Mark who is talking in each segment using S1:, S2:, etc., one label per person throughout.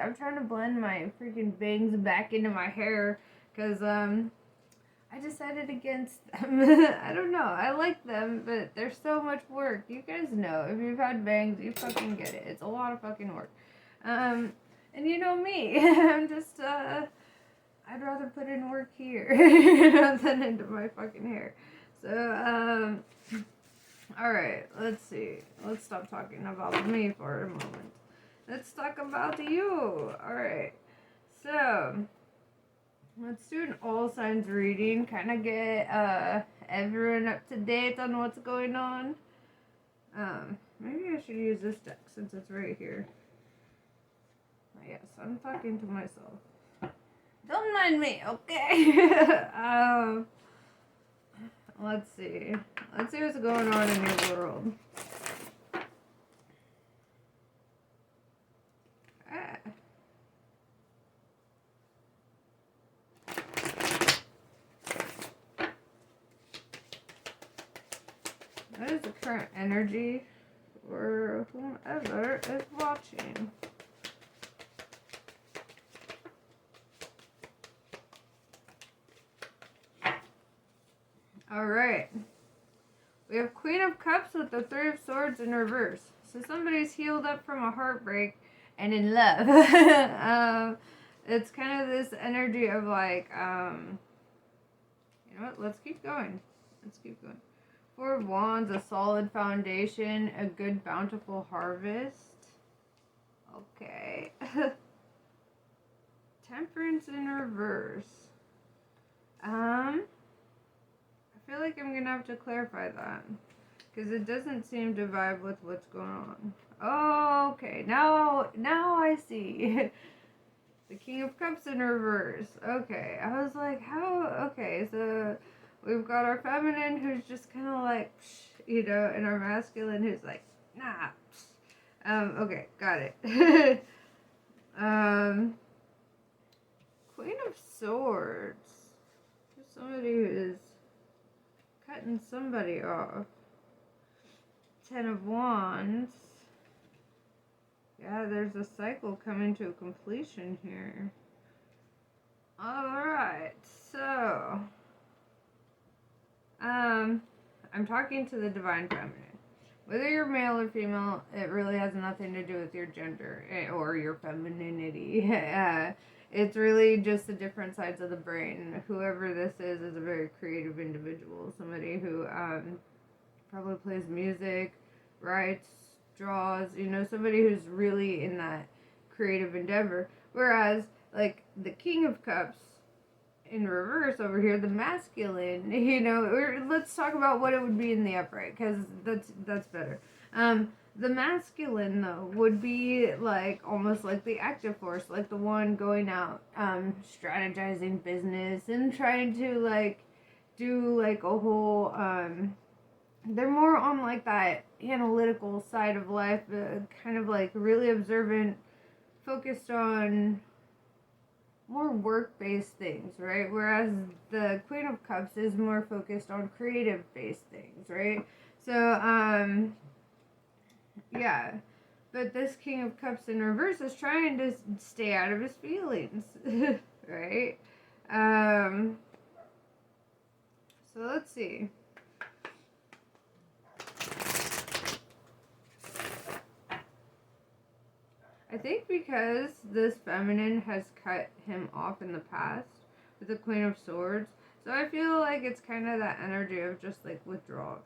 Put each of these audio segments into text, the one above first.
S1: I'm trying to blend my freaking bangs back into my hair because I decided against them. I don't know. I like them, but they're so much work. You guys know if you've had bangs, you fucking get it. It's a lot of fucking work. And you know me. I'm just I'd rather put in work here than into my fucking hair. So all right, let's see. Let's stop talking about me for a moment. Let's talk about you. All right. So, let's do an all signs reading. Kind of get everyone up to date on what's going on. Maybe I should use this deck since it's right here. Yes, I'm talking to myself. Don't mind me, okay? Let's see. Let's see what's going on in your world. What is the current energy for whomever is watching? Alright. We have Queen of Cups with the Three of Swords in reverse. So somebody's healed up from a heartbreak and in love. It's kind of this energy of like, you know what? Let's keep going. Let's keep going. Four of Wands, a solid foundation, a good bountiful harvest. Okay. Temperance in reverse. I feel like I'm gonna have to clarify that because it doesn't seem to vibe with what's going on. Oh, okay. Now I see. The King of Cups in reverse. Okay. I was like, how? Okay, so we've got our feminine who's just kind of like, you know, and our masculine who's like, nah. Okay, got it. Queen of Swords. There's somebody who's cutting somebody off. Ten of Wands. Yeah, there's a cycle coming to a completion here. Alright, so I'm talking to the Divine Feminine. Whether you're male or female, it really has nothing to do with your gender or your femininity. It's really just the different sides of the brain. Whoever this is a very creative individual. Somebody who probably plays music, writes, draws, you know, somebody who's really in that creative endeavor. Whereas, like, the King of Cups in reverse over here, the masculine, you know, let's talk about what it would be in the upright, because that's better. The masculine, though, would be, like, almost like the active force, like the one going out, strategizing business and trying to, like, do, like, a whole, they're more on like that analytical side of life, kind of like really observant, focused on more work-based things, right? Whereas the Queen of Cups is more focused on creative-based things, right? So, yeah. But this King of Cups in reverse is trying to stay out of his feelings, right? So let's see. I think because this feminine has cut him off in the past with the Queen of Swords, so I feel like it's kind of that energy of just like withdrawal.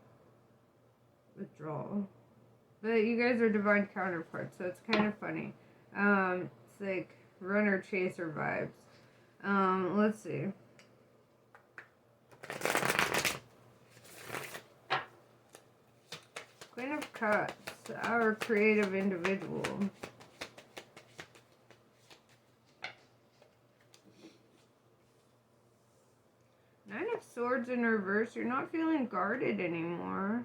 S1: But you guys are divine counterparts, so it's kind of funny. It's like runner chaser vibes. Let's see. Queen of Cups, our creative individual. Nine of Swords in reverse, you're not feeling guarded anymore.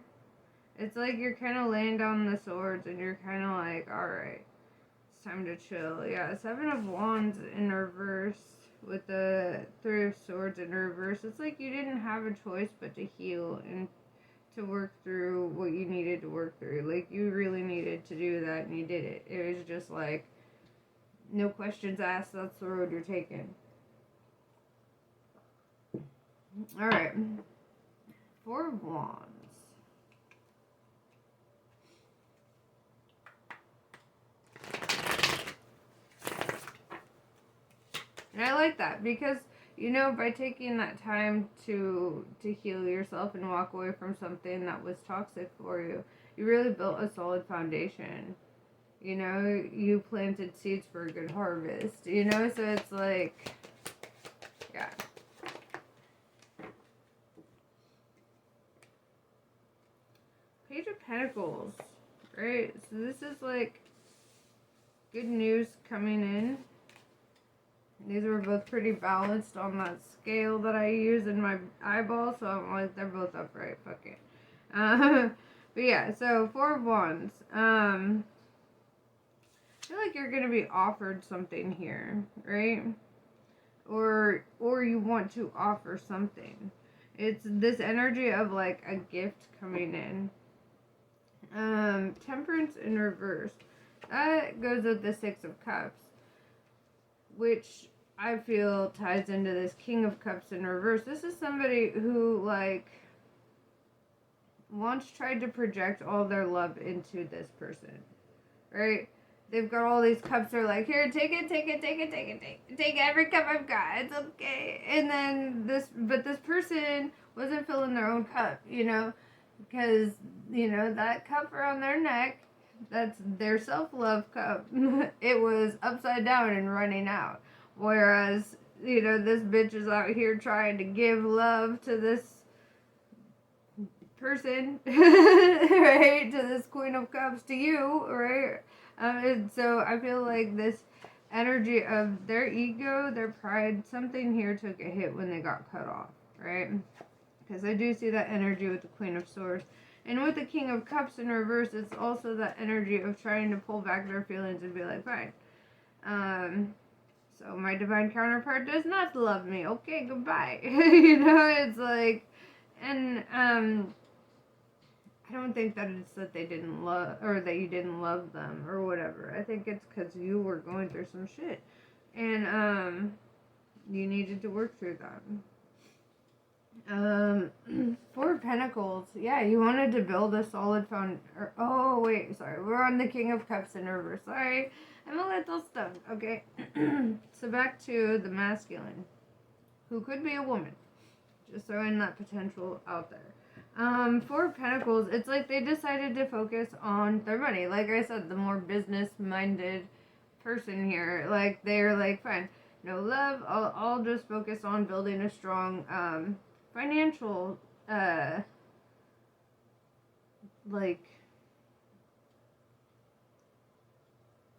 S1: It's like you're kind of laying down the swords and you're kind of like, alright, it's time to chill. Yeah, Seven of Wands in reverse with the Three of Swords in reverse. It's like you didn't have a choice but to heal and to work through what you needed to work through. Like, you really needed to do that and you did it. It was just like, No questions asked, that's the road you're taking. Alright. Four of Wands. And I like that because, you know, by taking that time to heal yourself and walk away from something that was toxic for you, you really built a solid foundation. You know, you planted seeds for a good harvest. You know, so it's like, yeah. Page of Pentacles, right? So this is like good news coming in. These were both pretty balanced on that scale that I use in my eyeball, so I'm like, they're both upright. Fuck it. But yeah, so Four of Wands. I feel like you're gonna be offered something here, right? Or you want to offer something. It's this energy of like a gift coming in. Temperance in reverse. That goes with the Six of Cups, which I feel ties into this King of Cups in reverse. This is somebody who, like, once tried to project all their love into this person, right? They've got all these cups. They're like, here, take it, take every cup I've got. It's okay. And then this person wasn't filling their own cup, you know, because, you know, that cup around their neck, that's their self-love cup. It was upside down and running out. Whereas, you know, this bitch is out here trying to give love to this person, right? To this Queen of Cups, to you, right? And so I feel like this energy of their ego, their pride, something here took a hit when they got cut off, right? Because I do see that energy with the Queen of Swords. And with the King of Cups in reverse, it's also that energy of trying to pull back their feelings and be like, fine. So my divine counterpart does not love me. Okay, goodbye. You know, it's like, and I don't think that it's that they didn't love, or that you didn't love them, or whatever. I think it's because you were going through some shit. And, you needed to work through that. Four of Pentacles. Yeah, you wanted to build a solid oh, wait, sorry. We're on the King of Cups in reverse. Sorry. I'm a little stoned. Okay. So back to the masculine, who could be a woman. Just throwing that potential out there. Four of Pentacles. It's like they decided to focus on their money. Like I said, the more business-minded person here. Like, they're like, fine. No love. I'll just focus on building a strong, financial, like,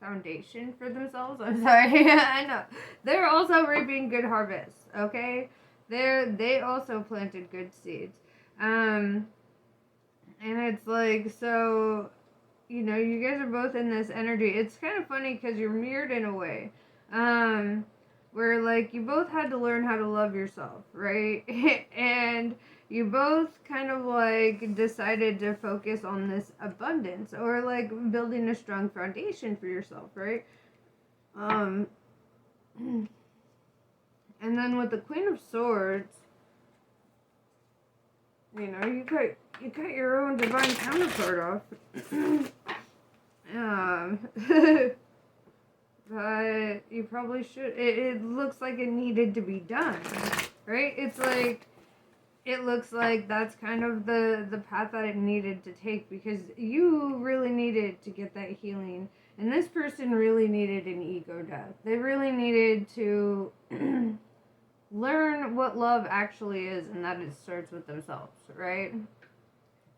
S1: foundation for themselves. I'm sorry. I know. They're also reaping good harvests, okay? They also planted good seeds. And it's like, so, you know, you guys are both in this energy. It's kind of funny because you're mirrored in a way. Where, like, you both had to learn how to love yourself, right? And you both kind of, like, decided to focus on this abundance, or, like, building a strong foundation for yourself, right? And then with the Queen of Swords, you know, you cut your own divine counterpart off. But you probably should. It looks like it needed to be done, right? It's like, it looks like that's kind of the path that it needed to take, because you really needed to get that healing, and this person really needed an ego death. They really needed to learn what love actually is, and that it starts with themselves, right?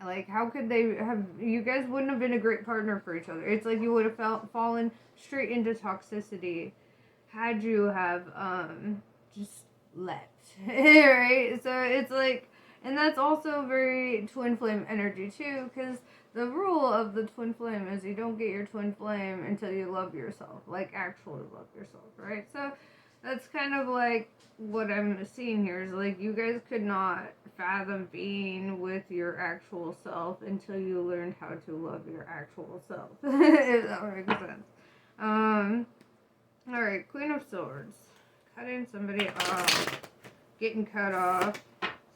S1: Like, how could they have, you guys wouldn't have been a great partner for each other. It's like you would have fallen straight into toxicity had you have, just left, right? So it's like, and that's also very twin flame energy too, because the rule of the twin flame is you don't get your twin flame until you love yourself, like actually love yourself, right? So that's kind of like what I'm seeing here is like you guys could not fathom being with your actual self until you learned how to love your actual self. If that makes sense. Alright, Queen of Swords. Cutting somebody off. Getting cut off.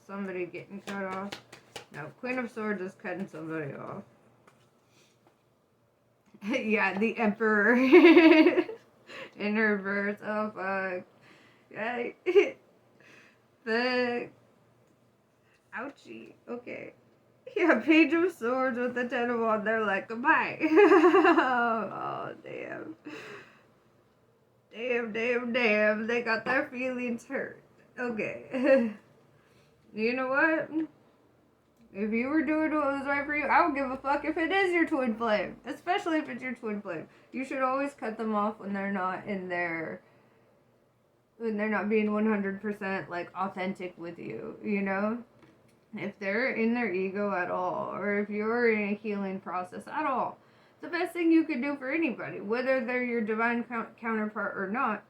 S1: Somebody getting cut off. No, Queen of Swords is cutting somebody off. Yeah, the Emperor. In reverse. Oh, fuck. Yeah. The... Ouchie. Okay. Yeah, Page of Swords with the Ten of Wands. They're like, goodbye. Oh, damn. Damn. They got their feelings hurt. Okay. You know what? If you were doing what was right for you, I don't give a fuck if it is your twin flame. Especially if it's your twin flame. You should always cut them off when they're not in their... when they're not being 100% like authentic with you, you know? If they're in their ego at all, or if you're in a healing process at all, the best thing you could do for anybody, whether they're your divine counterpart or not,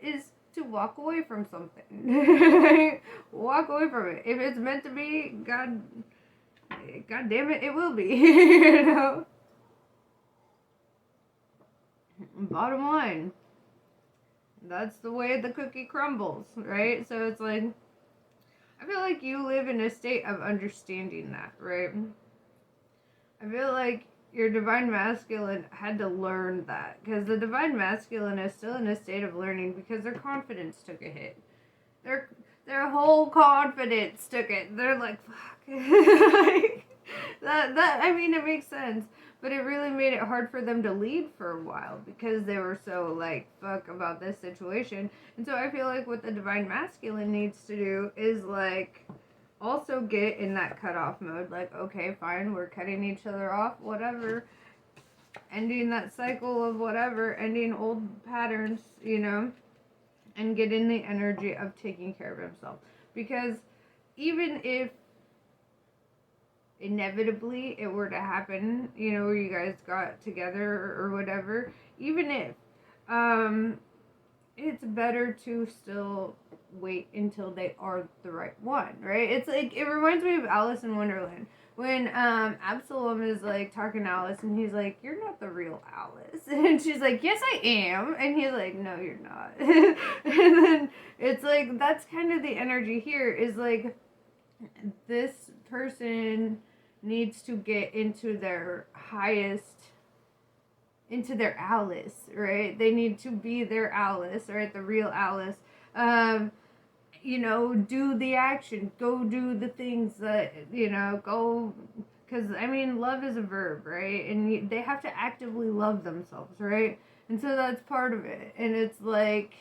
S1: is to walk away from something. Walk away from it. If it's meant to be, God damn it, it will be. You know? Bottom line, that's the way the cookie crumbles, right? So it's like, I feel like you live in a state of understanding that, right? I feel like your divine masculine had to learn that, because the divine masculine is still in a state of learning because their confidence took a hit. Their whole confidence took it. They're like, fuck. Like, that I mean, it makes sense, but it really made it hard for them to lead for a while because they were so like, fuck about this situation. And so I feel like what the divine masculine needs to do is like also get in that cutoff mode. Like, okay, fine, we're cutting each other off, whatever. Ending that cycle of whatever, ending old patterns, you know, and get in the energy of taking care of himself. Because even if inevitably it were to happen, you know, where you guys got together or whatever, even if, it's better to still wait until they are the right one, right? It's like, it reminds me of Alice in Wonderland. When Absalom is like talking to Alice and he's like, you're not the real Alice. And she's like, yes I am. And he's like, no you're not. And then it's like, that's kind of the energy here, is like, this person needs to get into their highest, into their Alice, right? They need to be their Alice, right? The real Alice. You know, do the action, go do the things that, you know, go, because, I mean, love is a verb, right? And they have to actively love themselves, right? And so that's part of it. And it's like,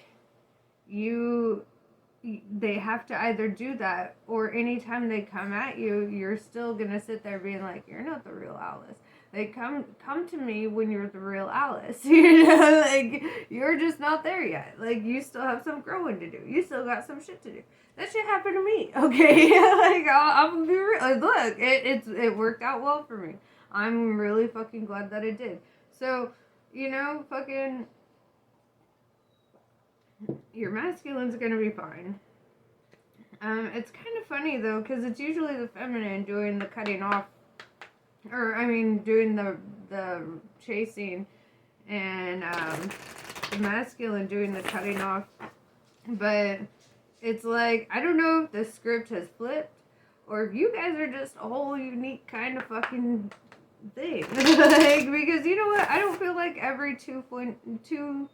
S1: they have to either do that, or anytime they come at you, you're still gonna sit there being like, you're not the real Alice. Like, come to me when you're the real Alice. You know, like, you're just not there yet. Like, you still have some growing to do. You still got some shit to do. That shit happened to me, okay? Like, I'm gonna be real. Like, look, it worked out well for me. I'm really fucking glad that it did. So, you know, fucking, your masculine's gonna be fine. It's kind of funny though, because it's usually the feminine doing the cutting off, or I mean, doing the chasing, and the masculine doing the cutting off. But it's like, I don't know if the script has flipped, or if you guys are just a whole unique kind of fucking thing. Like, because you know what? I don't feel like every twin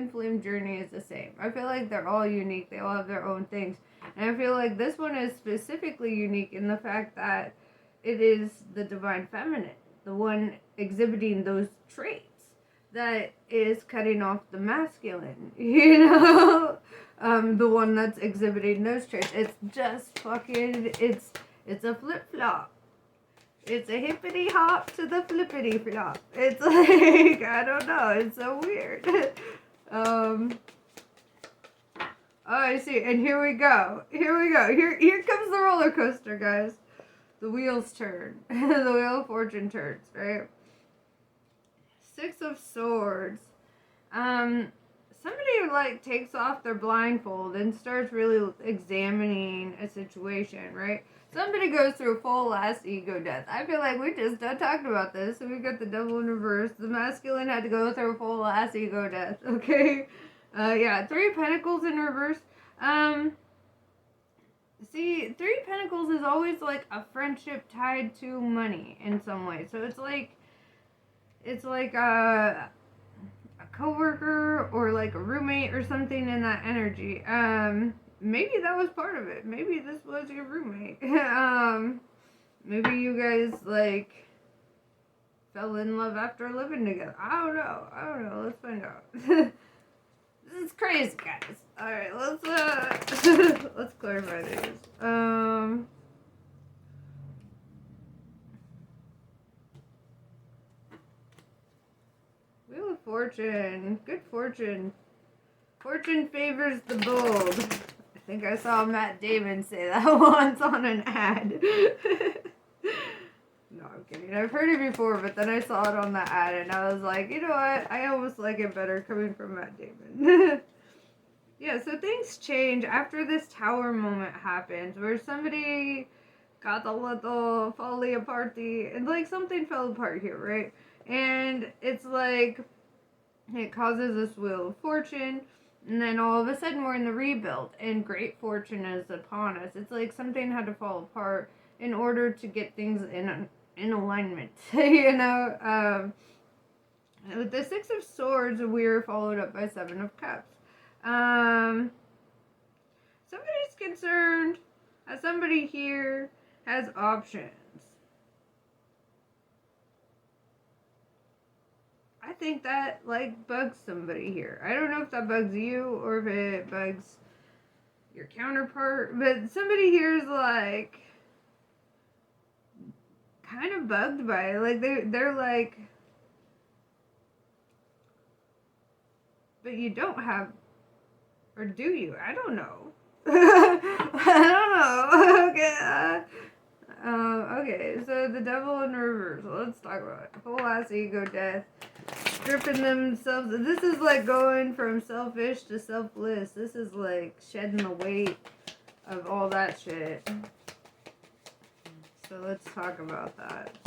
S1: flame journey is the same. I feel like they're all unique. They all have their own things. And I feel like this one is specifically unique in the fact that it is the divine feminine, the one exhibiting those traits, that is cutting off the masculine, you know? The one that's exhibiting those traits. It's just fucking, it's a flip-flop. It's a hippity hop to the flippity flop. It's like, I don't know, it's so weird. Oh, I see. And here we go. Here comes the roller coaster, guys. The wheels turn. The wheel of fortune turns, right? Six of Swords. Somebody like takes off their blindfold and starts really examining a situation, right? Somebody goes through a full ass ego death. I feel like we just talked about this. So we got the devil in reverse. The masculine had to go through a full ass ego death. Okay. Yeah, Three Pentacles in reverse. See, Three Pentacles is always like a friendship tied to money in some way. So it's like a coworker or like a roommate or something in that energy. Maybe that was part of it. Maybe this was your roommate. Maybe you guys like fell in love after living together. I don't know. Let's find out. This is crazy, guys. All right, let's let's clarify these. Wheel of Fortune. Good fortune. Fortune favors the bold. I think I saw Matt Damon say that once on an ad. No, I'm kidding. I've heard it before, but then I saw it on the ad and I was like, you know what? I almost like it better coming from Matt Damon. Yeah, so things change after this tower moment happens where somebody got a little falling apart and like something fell apart here, right? And it's like it causes this wheel of fortune, and then all of a sudden we're in the rebuild and great fortune is upon us. It's like something had to fall apart in order to get things in alignment. With the Six of Swords, we're followed up by Seven of Cups. Somebody's concerned that somebody here has options. I think that like bugs somebody here. I don't know if that bugs you or if it bugs your counterpart, but somebody here is like kind of bugged by it. Like they're like, but you don't have, or do you? I don't know. I don't know. Okay. Okay. So the devil in reverse. Let's talk about it. Full ass ego death. Stripping themselves. This is like going from selfish to selfless. This is like shedding the weight of all that shit. So let's talk about that.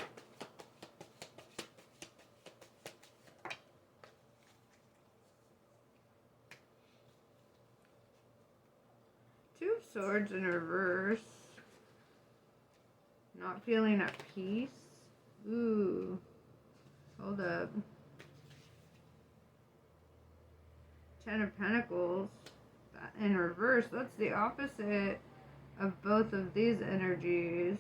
S1: Two of Swords in reverse. Not feeling at peace. Ooh. Hold up. Ten of Pentacles in reverse. That's the opposite of both of these energies.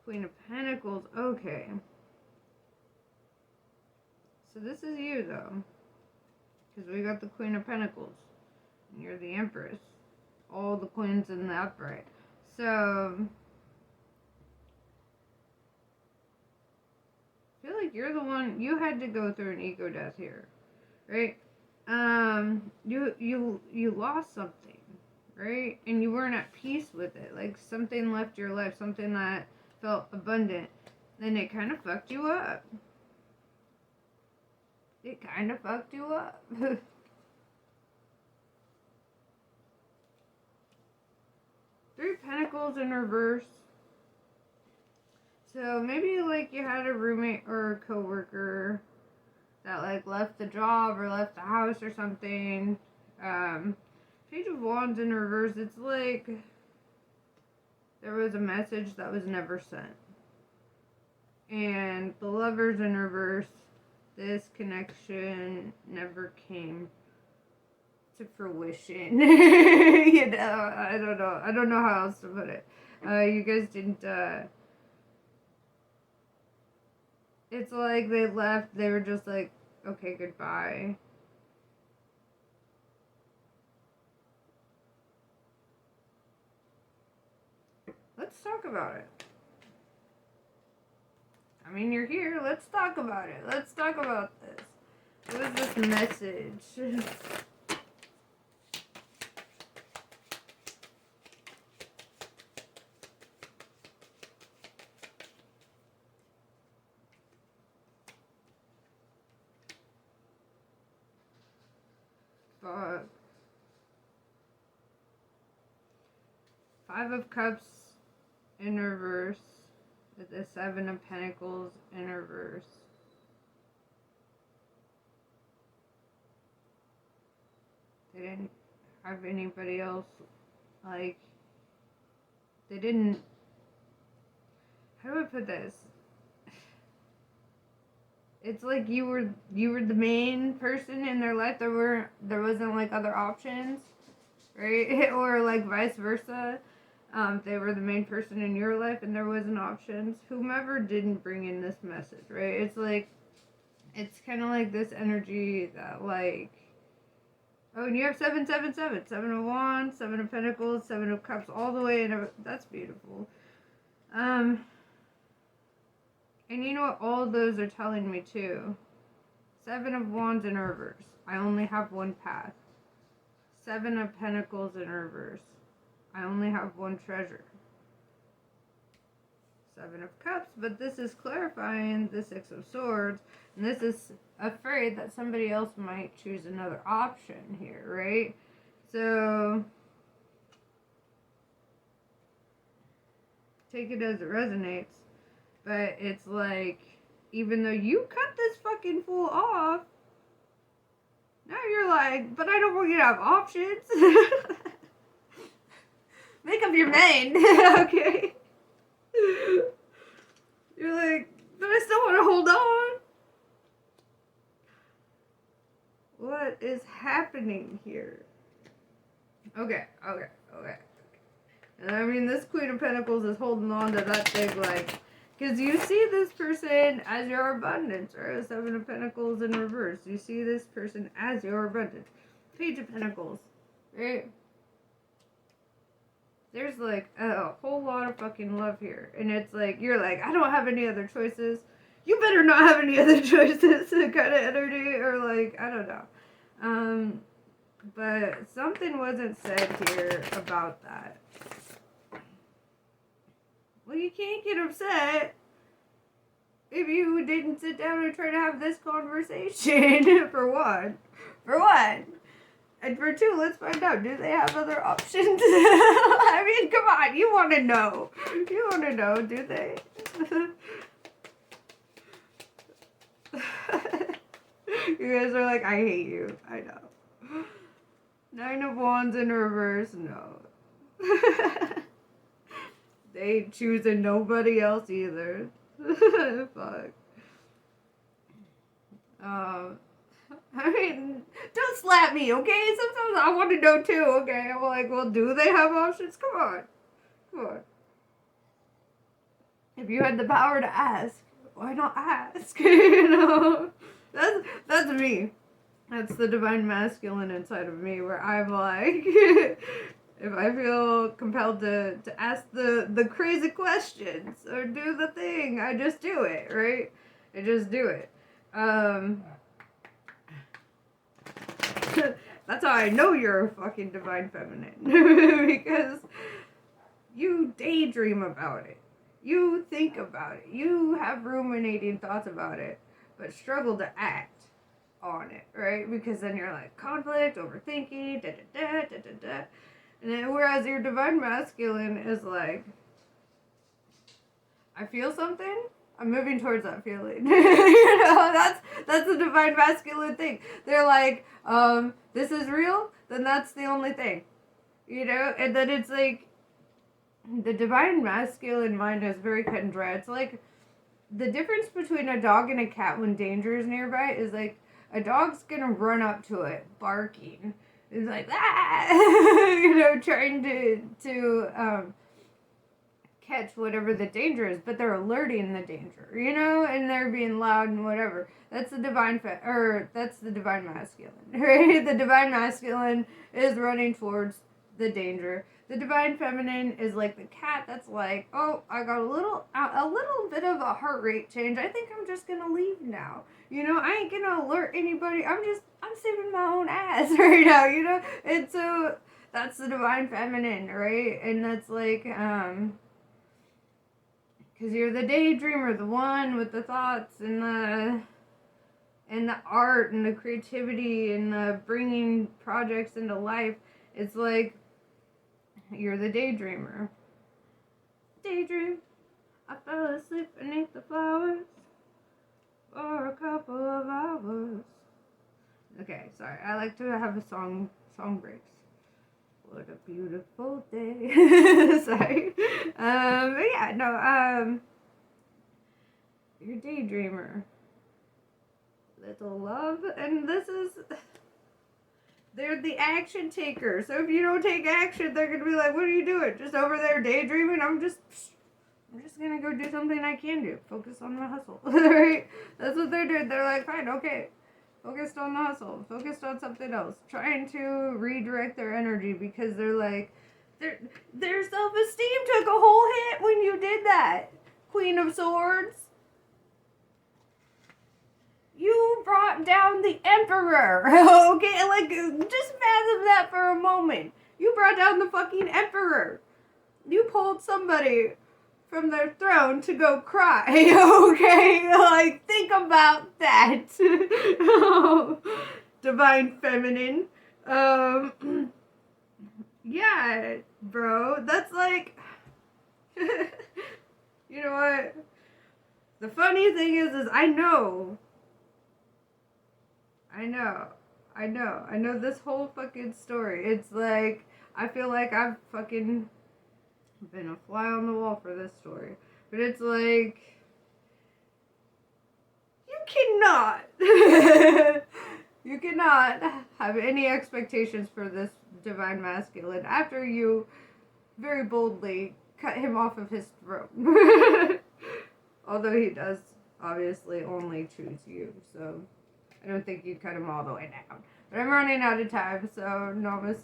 S1: Queen of Pentacles. Okay. So this is you, though. Because we got the Queen of Pentacles. And you're the Empress. All the queens in the upright. So I feel like you're the one, you had to go through an ego death here, right? You lost something, right? And you weren't at peace with it. Like something left your life, something that felt abundant, and it kind of fucked you up. It kind of fucked you up. Three Pentacles in reverse. So maybe like you had a roommate or a coworker that like left the job or left the house or something. Page of Wands in reverse. It's like there was a message that was never sent. And the Lovers in reverse. This connection never came to fruition. You know, I don't know how else to put it. You guys didn't it's like they left, they were just like, okay, goodbye. Let's talk about it. I mean, you're here, let's talk about it. Let's talk about this. What is this message? Fuck. Five of Cups in reverse with the Seven of Pentacles in reverse. They didn't have anybody else, like, they didn't, how do I put this? It's like you were the main person in their life. There wasn't like other options, right? Or like vice versa. They were the main person in your life and there wasn't options. Whomever didn't bring in this message, right? It's like, it's kind of like this energy that like, oh, and you have 777, Seven of Wands, Seven of Pentacles, Seven of Cups, all the way in. That's beautiful. And you know what? All of those are telling me too. Seven of Wands in reverse. I only have one path. Seven of Pentacles in reverse. I only have one treasure. Seven of Cups, but this is clarifying the Six of Swords, and this is afraid that somebody else might choose another option here, right? So take it as it resonates, but it's like, even though you cut this fucking fool off, now you're like, but I don't want you to have options. Make up your mind. Okay. You're like, but I still want to hold on. What is happening here? Okay. And I mean, this Queen of Pentacles is holding on to that thing, like, because you see this person as your abundance, right? Seven of Pentacles in reverse. You see this person as your abundance. Page of Pentacles, right? There's like a whole lot of fucking love here. And it's like, you're like, I don't have any other choices. You better not have any other choices kind of energy. Or like, I don't know. But something wasn't said here about that. Well, you can't get upset if you didn't sit down and try to have this conversation, for one. For one. And for two, let's find out, do they have other options? I mean, come on, you want to know. You want to know, do they? You guys are like, I hate you. I know. Nine of Wands in reverse, no. They ain't choosing nobody else either. Fuck. I mean, don't slap me, okay? Sometimes I want to know too, okay? I'm like, well, do they have options? Come on. Come on. If you had the power to ask, why not ask? You know? That's me. That's the divine masculine inside of me, where I'm like, if I feel compelled to ask the crazy questions or do the thing, I just do it, right? I just do it. That's how I know you're a fucking divine feminine. Because you daydream about it. You think about it. You have ruminating thoughts about it, but struggle to act on it, right? Because then you're like, conflict, overthinking, da-da-da. And then, whereas your divine masculine is like, I feel something, I'm moving towards that feeling. You know, that's the divine masculine thing. They're like, this is real, then that's the only thing. You know, and then it's like, the divine masculine mind is very cut and dry. It's like, the difference between a dog and a cat when danger is nearby is like, a dog's gonna run up to it, barking. It's like, ah! You know, trying to catch whatever the danger is, but they're alerting the danger, you know, and they're being loud and whatever. That's the divine that's the divine masculine, right? The divine masculine is running towards the danger. The divine feminine is like the cat that's like, oh, I got a little bit of a heart rate change. I think I'm just gonna leave now. You know, I ain't gonna alert anybody. I'm saving my own ass right now, you know? And so that's the divine feminine, right? And that's like, because you're the daydreamer, the one with the thoughts and the art and the creativity and the bringing projects into life. It's like, You're the daydreamer. Daydream. I fell asleep beneath the flowers for a couple of hours. Okay, sorry. I like to have a song breaks. What a beautiful day. Sorry. But yeah, no, you're a daydreamer. Little love, and this is, they're the action taker. So if you don't take action, they're gonna be like, what are you doing? Just over there daydreaming? I'm just gonna go do something I can do. Focus on my hustle. Right? That's what they're doing. They're like, fine, okay. Focused on the hustle. Focused on something else. Trying to redirect their energy because they're like, their self-esteem took a whole hit when you did that. Queen of Swords. You brought down the Emperor. Okay, like, just fathom that for a moment. You brought down the fucking Emperor. You pulled somebody from their throne to go cry, okay? Like, think about that. Divine Feminine. Yeah, bro. That's like, you know what? The funny thing is I know this whole fucking story. It's like, I feel like I've fucking been a fly on the wall for this story. But it's like, you cannot have any expectations for this divine masculine after you very boldly cut him off of his throne. Although he does obviously only choose you, so I don't think you'd cut him all the way down. But I'm running out of time, so namaste.